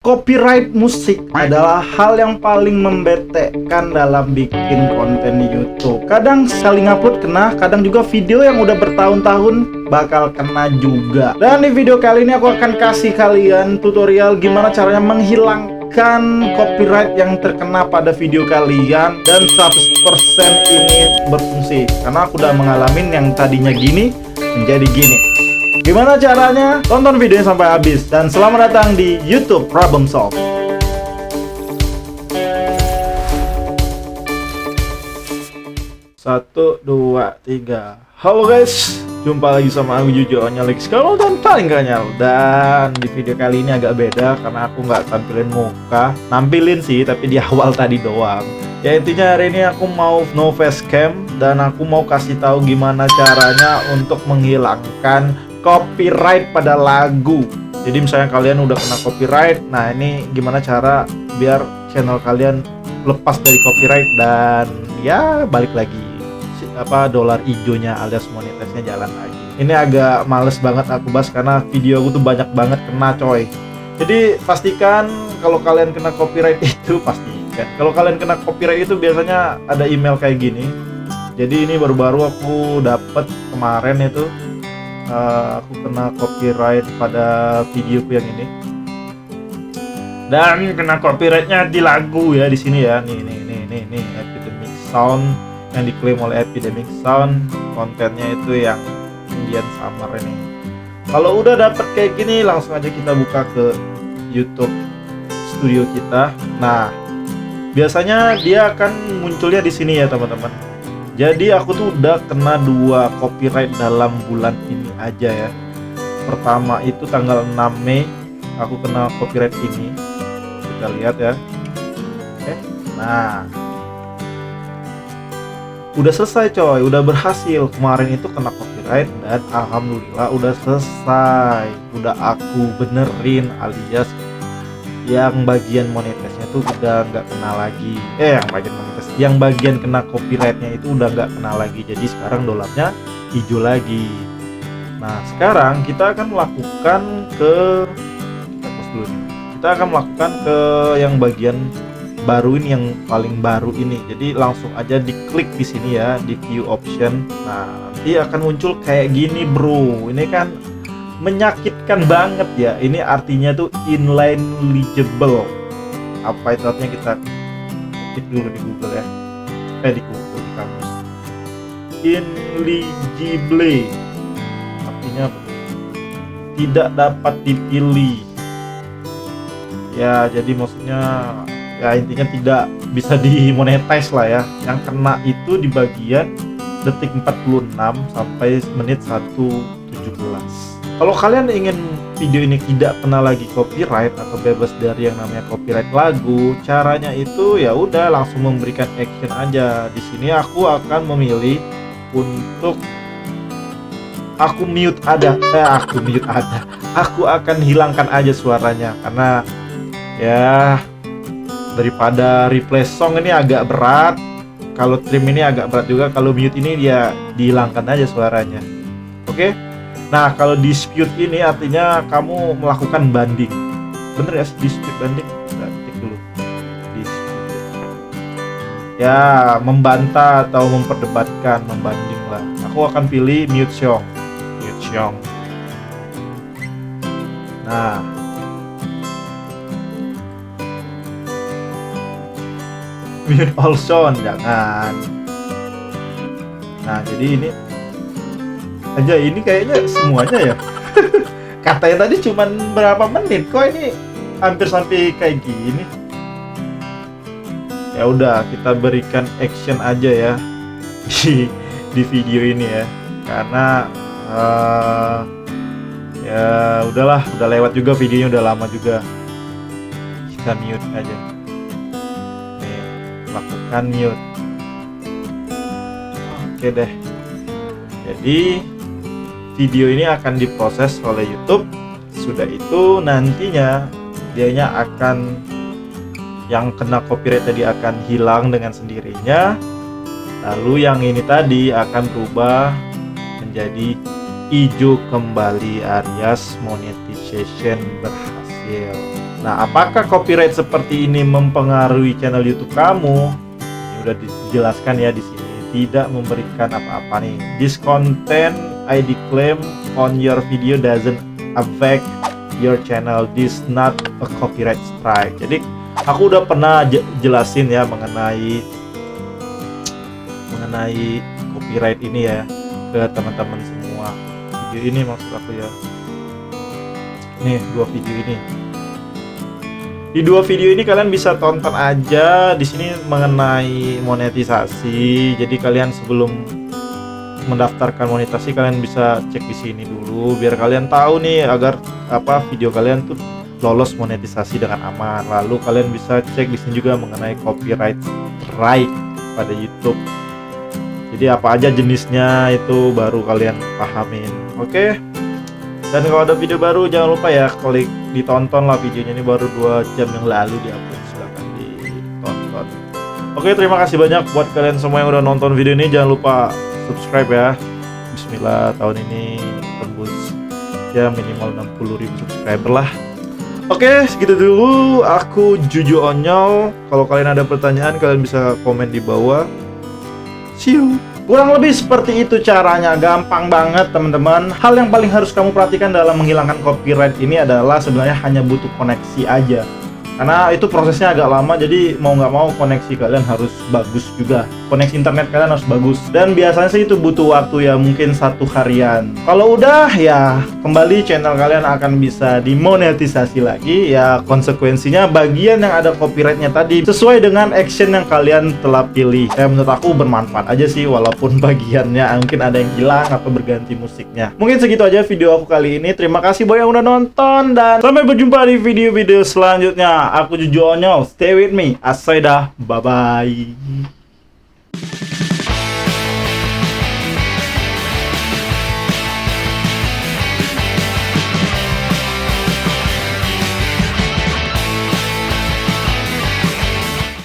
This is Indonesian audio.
Copyright musik adalah hal yang paling membetekkan dalam bikin konten di YouTube. Kadang sekali ngupload kena, kadang juga video yang udah bertahun-tahun bakal kena juga. Dan di video kali ini aku akan kasih kalian tutorial gimana caranya menghilangkan copyright yang terkena pada video kalian dan 100% ini berfungsi. Karena aku udah mengalami yang tadinya gini menjadi gini. Gimana caranya? Tonton videonya sampai habis. Dan selamat datang di YouTube Problem Solve. Satu, dua, tiga. Halo guys, jumpa lagi sama aku Jujo Onyalex kalau dan paling konyol. Dan di video kali ini agak beda karena aku nggak tampilin muka. Nampilin sih, tapi di awal tadi doang. Ya intinya hari ini aku mau no face cam dan aku mau kasih tahu gimana caranya untuk menghilangkan copyright pada lagu. Jadi misalnya kalian udah kena copyright, nah ini gimana cara biar channel kalian lepas dari copyright dan ya balik lagi dolar hijaunya alias monetisnya jalan lagi. Ini agak males banget aku bahas karena video aku tuh banyak banget kena coy. Jadi pastikan kalau kalian kena copyright itu pastikan. Kalau kalian kena copyright itu biasanya ada email kayak gini. Jadi ini baru-baru aku dapet kemarin itu. Aku kena copyright pada videoku yang ini. Dan kena copyrightnya di lagu ya di sini ya. Nih Epidemic Sound yang diklaim oleh Epidemic Sound. Kontennya itu yang Indian Summer ini. Kalau udah dapet kayak gini langsung aja kita buka ke YouTube Studio kita. Nah, biasanya dia akan munculnya di sini ya teman-teman. Jadi aku tuh udah kena 2 copyright dalam bulan ini aja ya. Pertama itu tanggal 6 Mei aku kena copyright ini. Kita lihat ya. Oke. Nah, udah selesai coy, udah berhasil. Kemarin itu kena copyright dan alhamdulillah udah selesai. Udah aku benerin alias yang bagian monetisnya tuh udah nggak kena lagi. Yang bagian kena copyrightnya itu udah nggak kena lagi. Jadi sekarang dolarnya hijau lagi. Nah sekarang kita akan melakukan kita akan melakukan ke yang bagian baru ini, yang paling baru ini. Jadi langsung aja diklik di sini ya, di view option. Nah nanti akan muncul kayak gini bro. Ini kan menyakitkan banget ya. Ini artinya tuh ineligible. Apa itu artinya? Kita ketik dulu di Google ya. Di Google, di kamus. Ineligible artinya tidak dapat dipilih. Ya jadi maksudnya ya intinya tidak bisa dimonetize lah ya. Yang kena itu di bagian detik 46 sampai menit 1:17. Kalau kalian ingin video ini tidak kena lagi copyright atau bebas dari yang namanya copyright lagu, caranya itu ya udah langsung memberikan action aja. Di sini aku akan memilih untuk aku akan hilangkan aja suaranya karena ya daripada replace song ini agak berat. Kalau trim ini agak berat juga. Kalau mute ini dia dihilangkan aja suaranya. Oke? Nah, kalau dispute ini artinya kamu melakukan banding. Bener ya, dispute banding? Kita ketik dulu. Dispute. Ya, membantah atau memperdebatkan, membanding lah. Aku akan pilih mute song. Nah. Mute all sound, jangan. Nah, jadi ini aja, ini kayaknya semuanya ya. Katanya tadi cuman berapa menit, kok ini hampir sampai kayak gini. Ya udah, kita berikan action aja ya di video ini ya. Karena ya udahlah, udah lewat juga videonya, udah lama juga. Kita mute aja. Nih, lakukan mute. Oke deh. Jadi video ini akan diproses oleh YouTube. Sudah itu nantinya dianya akan, yang kena copyright tadi akan hilang dengan sendirinya. Lalu yang ini tadi akan berubah menjadi hijau kembali alias monetization berhasil. Nah, apakah copyright seperti ini mempengaruhi channel YouTube kamu? Ini udah dijelaskan ya di sini. Tidak memberikan apa-apa nih. This content I claim on your video doesn't affect your channel. This not a copyright strike. Jadi aku udah pernah jelasin ya mengenai copyright ini ya ke teman-teman semua. Video ini maksud aku ya. Nih, 2 video ini. Di 2 video ini kalian bisa tonton aja di sini mengenai monetisasi. Jadi kalian sebelum mendaftarkan monetisasi kalian bisa cek di sini dulu biar kalian tahu nih agar video kalian tuh lolos monetisasi dengan aman. Lalu kalian bisa cek di sini juga mengenai copyright strike pada YouTube. Jadi apa aja jenisnya itu baru kalian pahamin. Oke. Dan kalau ada video baru jangan lupa ya klik ditonton lah videonya, ini baru 2 jam yang lalu diupload, silahkan ditonton. Oke, terima kasih banyak buat kalian semua yang udah nonton video ini. Jangan lupa subscribe ya. Bismillah, tahun ini tembus ya minimal 60.000 subscriber lah. Oke, segitu dulu. Aku Juju Onyol. Kalau kalian ada pertanyaan kalian bisa komen di bawah. See you. Kurang lebih seperti itu caranya, gampang banget teman-teman. Hal yang paling harus kamu perhatikan dalam menghilangkan copyright ini adalah sebenarnya hanya butuh koneksi aja. Karena itu prosesnya agak lama, jadi mau nggak mau koneksi kalian harus bagus juga. Koneksi internet kalian harus bagus. Dan biasanya sih itu butuh waktu ya, mungkin 1 harian. Kalau udah ya kembali channel kalian akan bisa dimonetisasi lagi. Ya konsekuensinya bagian yang ada copyrightnya tadi sesuai dengan action yang kalian telah pilih. Ya menurut aku bermanfaat aja sih, walaupun bagiannya mungkin ada yang hilang atau berganti musiknya. Mungkin segitu aja video aku kali ini. Terima kasih buat yang udah nonton dan sampai berjumpa di video-video selanjutnya. Aku Juju Onyol, stay with me. Asaidah, bye-bye.